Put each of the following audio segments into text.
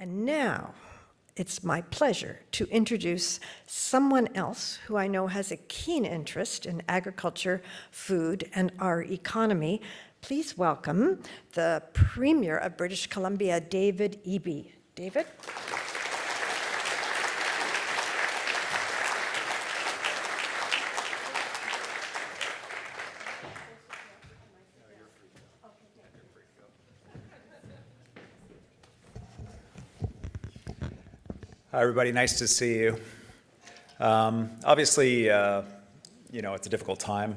And now, it's my pleasure to introduce someone else who I know has a keen interest in agriculture, food, and our economy. Please welcome the Premier of British Columbia, David Eby. David? Hi, everybody. Nice to see you. Obviously, it's a difficult time.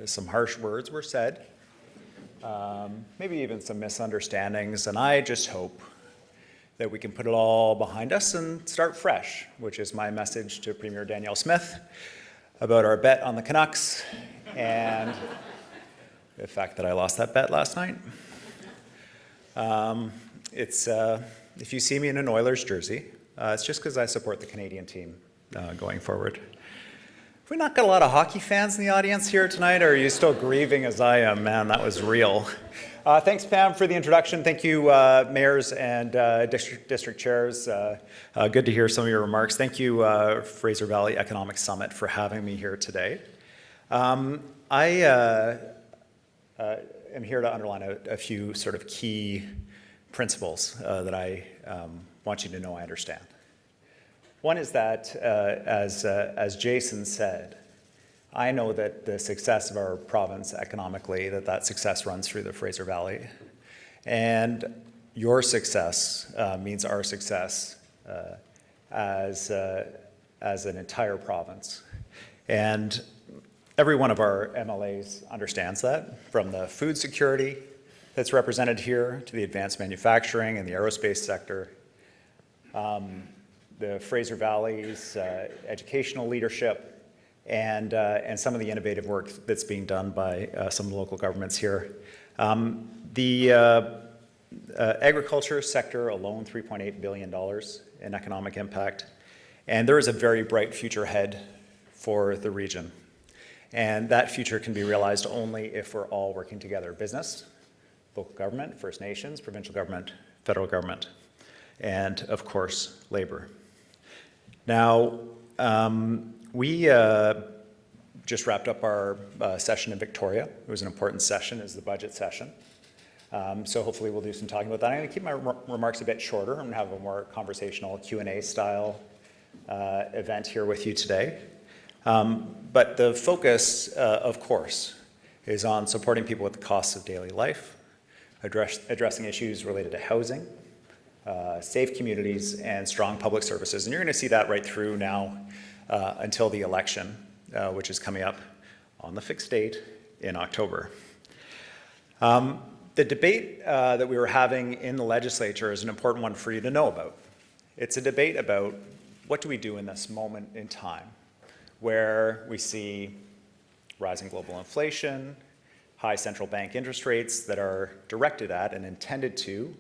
Some harsh words were said, maybe even some misunderstandings, and I just hope that we can put it all behind us and start fresh, which is my message to Premier Danielle Smith about our bet on the Canucks and the fact that I lost that bet last night. If you see me in an Oilers jersey, it's just because I support the Canadian team going forward. Have we not got a lot of hockey fans in the audience here tonight, or are you still grieving as I am? Man, that was real. Thanks, Pam, for the introduction. Thank you, mayors and district chairs. Good to hear some of your remarks. Thank you, Fraser Valley Economic Summit, for having me here today. I am here to underline a few sort of key principles that I want you to know I understand. One is that, as Jason said, I know that the success of our province economically, that success runs through the Fraser Valley. And your success means our success as an entire province. And every one of our MLAs understands that, from the food security that's represented here to the advanced manufacturing and the aerospace sector, the Fraser Valley's educational leadership, and some of the innovative work that's being done by some of the local governments here. The agriculture sector alone, $3.8 billion in economic impact, and there is a very bright future ahead for the region. And that future can be realized only if we're all working together: business, local government, First Nations, provincial government, federal government, and of course, labor. Now, we just wrapped up our session in Victoria. It was an important session, as the budget session. So hopefully we'll do some talking about that. I'm going to keep my remarks a bit shorter and have a more conversational Q&A style event here with you today. But the focus, of course, is on supporting people with the costs of daily life, addressing issues related to housing, safe communities, and strong public services. And you're going to see that right through now until the election, which is coming up on the fixed date in October. The debate that we were having in the legislature is an important one for you to know about. It's a debate about what do we do in this moment in time where we see rising global inflation, high central bank interest rates that are directed at and intended to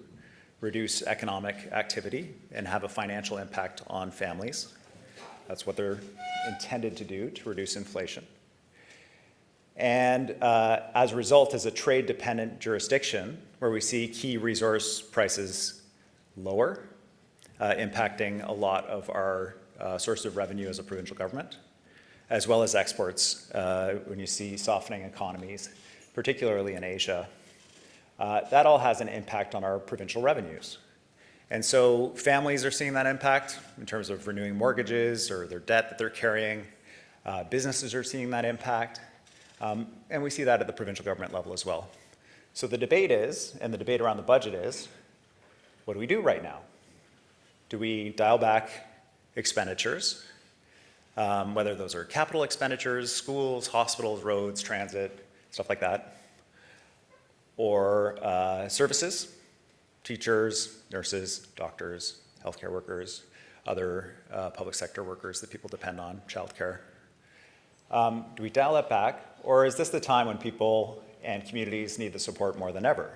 reduce economic activity and have a financial impact on families. That's what they're intended to do, to reduce inflation. And as a result, as a trade-dependent jurisdiction where we see key resource prices lower, impacting a lot of our source of revenue as a provincial government, as well as exports when you see softening economies, particularly in Asia. That all has an impact on our provincial revenues. And so families are seeing that impact in terms of renewing mortgages or their debt that they're carrying. Businesses are seeing that impact. And we see that at the provincial government level as well. So the debate is, and the debate around the budget is, what do we do right now? Do we dial back expenditures, whether those are capital expenditures, schools, hospitals, roads, transit, stuff like that, or services, teachers, nurses, doctors, healthcare workers, other public sector workers that people depend on, childcare? Do we dial that back, or is this the time when people and communities need the support more than ever?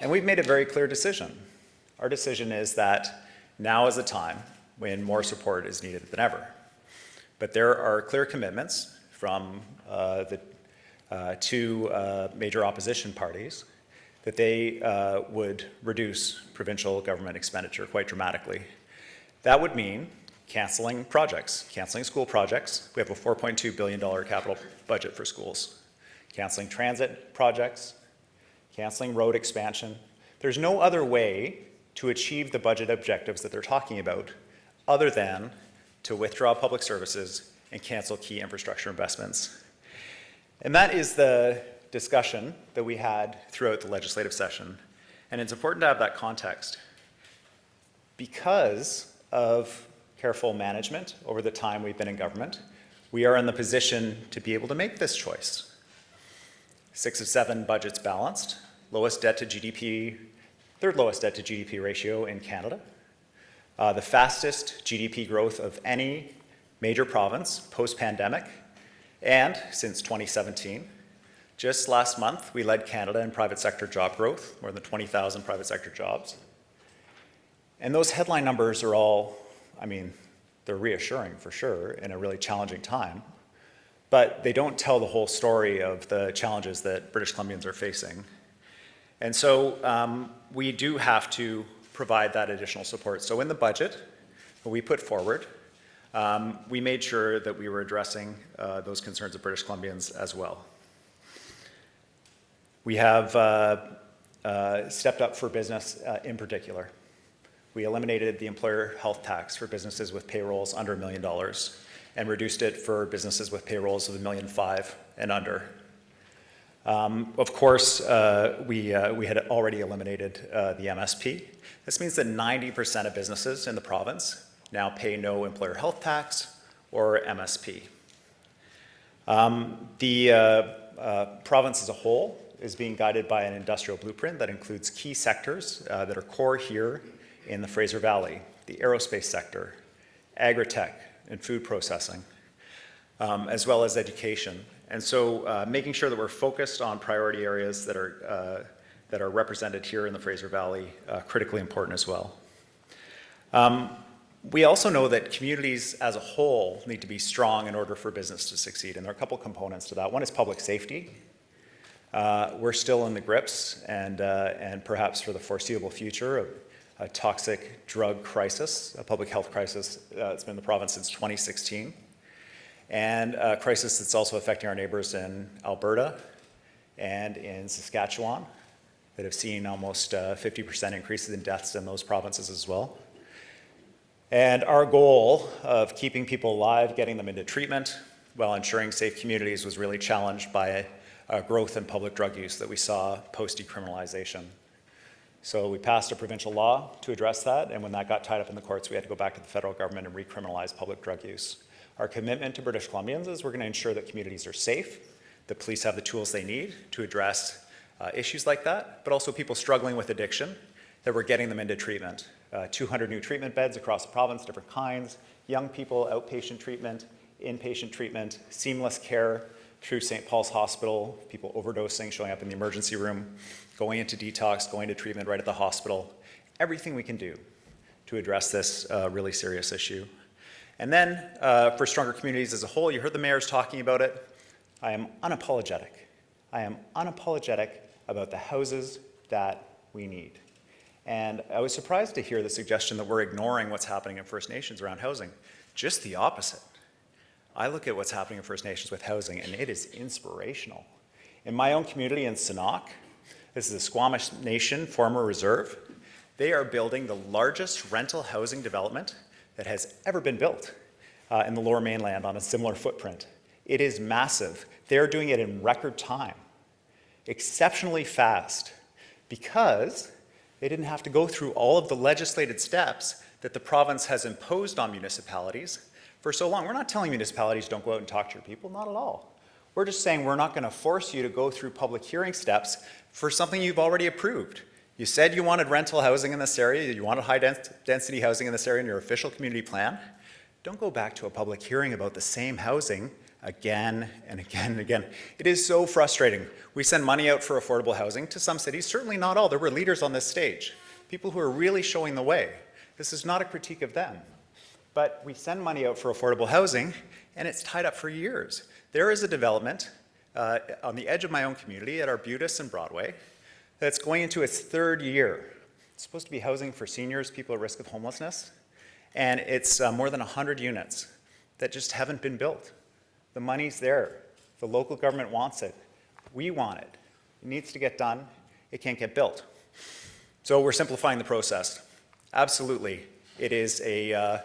And we've made a very clear decision. Our decision is that now is the time when more support is needed than ever. But there are clear commitments from the two major opposition parties that they would reduce provincial government expenditure quite dramatically. That would mean canceling projects, canceling school projects. We have a $4.2 billion capital budget for schools. Canceling transit projects, canceling road expansion. There's no other way to achieve the budget objectives that they're talking about other than to withdraw public services and cancel key infrastructure investments. And that is the discussion that we had throughout the legislative session. And it's important to have that context. Because of careful management over the time we've been in government, we are in the position to be able to make this choice. 6 of 7 budgets balanced, lowest debt to GDP, third lowest debt to GDP ratio in Canada, the fastest GDP growth of any major province post-pandemic, and since 2017. Just last month, we led Canada in private sector job growth, more than 20,000 private sector jobs. And those headline numbers are all, I mean, they're reassuring for sure in a really challenging time, but they don't tell the whole story of the challenges that British Columbians are facing. And so we do have to provide that additional support. So in the budget that we put forward, we made sure that we were addressing those concerns of British Columbians as well. We have stepped up for business in particular. We eliminated the employer health tax for businesses with payrolls under $1 million and reduced it for businesses with payrolls of $1.5 million and under. Of course, we had already eliminated the MSP. This means that 90% of businesses in the province now pay no employer health tax or MSP. The province as a whole is being guided by an industrial blueprint that includes key sectors that are core here in the Fraser Valley, the aerospace sector, agri-tech and food processing, as well as education. And so making sure that we're focused on priority areas that are represented here in the Fraser Valley, critically important as well. We also know that communities as a whole need to be strong in order for business to succeed, and there are a couple components to that. One is public safety. We're still in the grips and perhaps for the foreseeable future of a toxic drug crisis, a public health crisis that's been in the province since 2016, and a crisis that's also affecting our neighbors in Alberta and in Saskatchewan that have seen almost 50% increases in deaths in those provinces as well. And our goal of keeping people alive, getting them into treatment, while ensuring safe communities was really challenged by a growth in public drug use that we saw post-decriminalization. So we passed a provincial law to address that, and when that got tied up in the courts, we had to go back to the federal government and recriminalize public drug use. Our commitment to British Columbians is we're going to ensure that communities are safe, that police have the tools they need to address issues like that, but also people struggling with addiction, that we're getting them into treatment. 200 new treatment beds across the province, different kinds, young people, outpatient treatment, inpatient treatment, seamless care through St. Paul's Hospital, people overdosing, showing up in the emergency room, going into detox, going to treatment right at the hospital, everything we can do to address this really serious issue. And then for stronger communities as a whole, you heard the mayors talking about it. I am unapologetic. I am unapologetic about the houses that we need. And I was surprised to hear the suggestion that we're ignoring what's happening in First Nations around housing. Just the opposite. I look at what's happening in First Nations with housing, and it is inspirational. In my own community in Sanok, this is a Squamish Nation former reserve, they are building the largest rental housing development that has ever been built in the Lower Mainland on a similar footprint. It is massive. They're doing it in record time, exceptionally fast, because they didn't have to go through all of the legislated steps that the province has imposed on municipalities for so long. We're not telling municipalities don't go out and talk to your people, not at all. We're just saying we're not going to force you to go through public hearing steps for something you've already approved. You said you wanted rental housing in this area, you wanted high density housing in this area in your official community plan. Don't go back to a public hearing about the same housing again and again and again. It is so frustrating. We send money out for affordable housing to some cities, certainly not all. There were leaders on this stage, people who are really showing the way. This is not a critique of them. But we send money out for affordable housing, and it's tied up for years. There is a development on the edge of my own community at Arbutus and Broadway that's going into its third year. It's supposed to be housing for seniors, people at risk of homelessness, and it's more than 100 units that just haven't been built. The money's there. The local government wants it. We want it. It needs to get done. It can't get built. So we're simplifying the process. Absolutely. It is a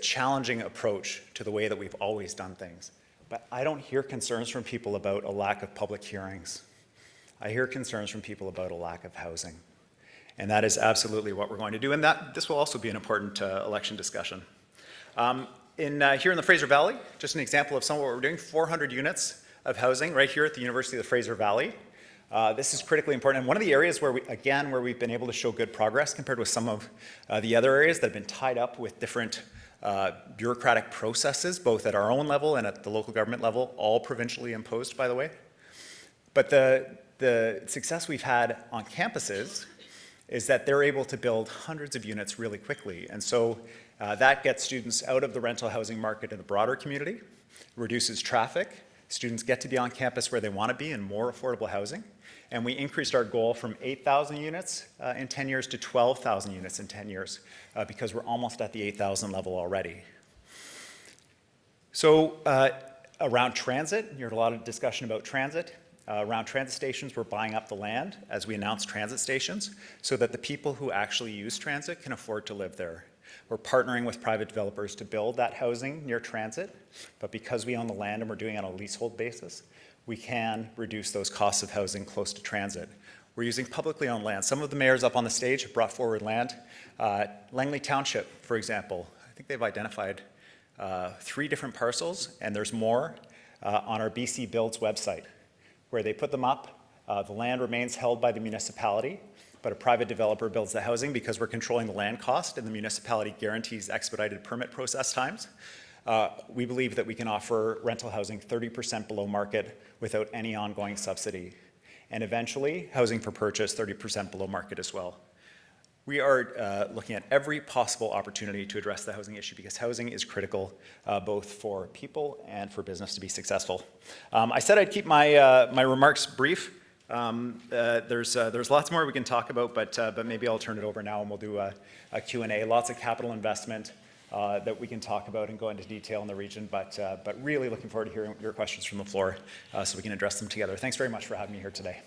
challenging approach to the way that we've always done things. But I don't hear concerns from people about a lack of public hearings. I hear concerns from people about a lack of housing. And that is absolutely what we're going to do. And this will also be an important election discussion. Here in the Fraser Valley, just an example of some of what we're doing, 400 units of housing right here at the University of the Fraser Valley. This is critically important. And one of the areas where we've been able to show good progress compared with some of the other areas that have been tied up with different bureaucratic processes, both at our own level and at the local government level, all provincially imposed, by the way. But the success we've had on campuses is that they're able to build hundreds of units really quickly. And so that gets students out of the rental housing market in the broader community, reduces traffic. Students get to be on campus where they want to be in more affordable housing. And we increased our goal from 8,000 units in 10 years to 12,000 units in 10 years because we're almost at the 8,000 level already. So around transit, you heard a lot of discussion about transit. Around transit stations, we're buying up the land as we announce transit stations so that the people who actually use transit can afford to live there. We're partnering with private developers to build that housing near transit, but because we own the land and we're doing it on a leasehold basis, we can reduce those costs of housing close to transit. We're using publicly owned land. Some of the mayors up on the stage have brought forward land. Langley Township, for example, I think they've identified 3 different parcels, and there's more on our BC Builds website, where they put them up. The land remains held by the municipality, but a private developer builds the housing because we're controlling the land cost and the municipality guarantees expedited permit process times. We believe that we can offer rental housing 30% below market without any ongoing subsidy. And eventually, housing for purchase 30% below market as well. We are looking at every possible opportunity to address the housing issue because housing is critical both for people and for business to be successful. I said I'd keep my remarks brief. There's lots more we can talk about, but maybe I'll turn it over now and we'll do a Q&A. Lots of capital investment that we can talk about and go into detail in the region, but really looking forward to hearing your questions from the floor so we can address them together. Thanks very much for having me here today.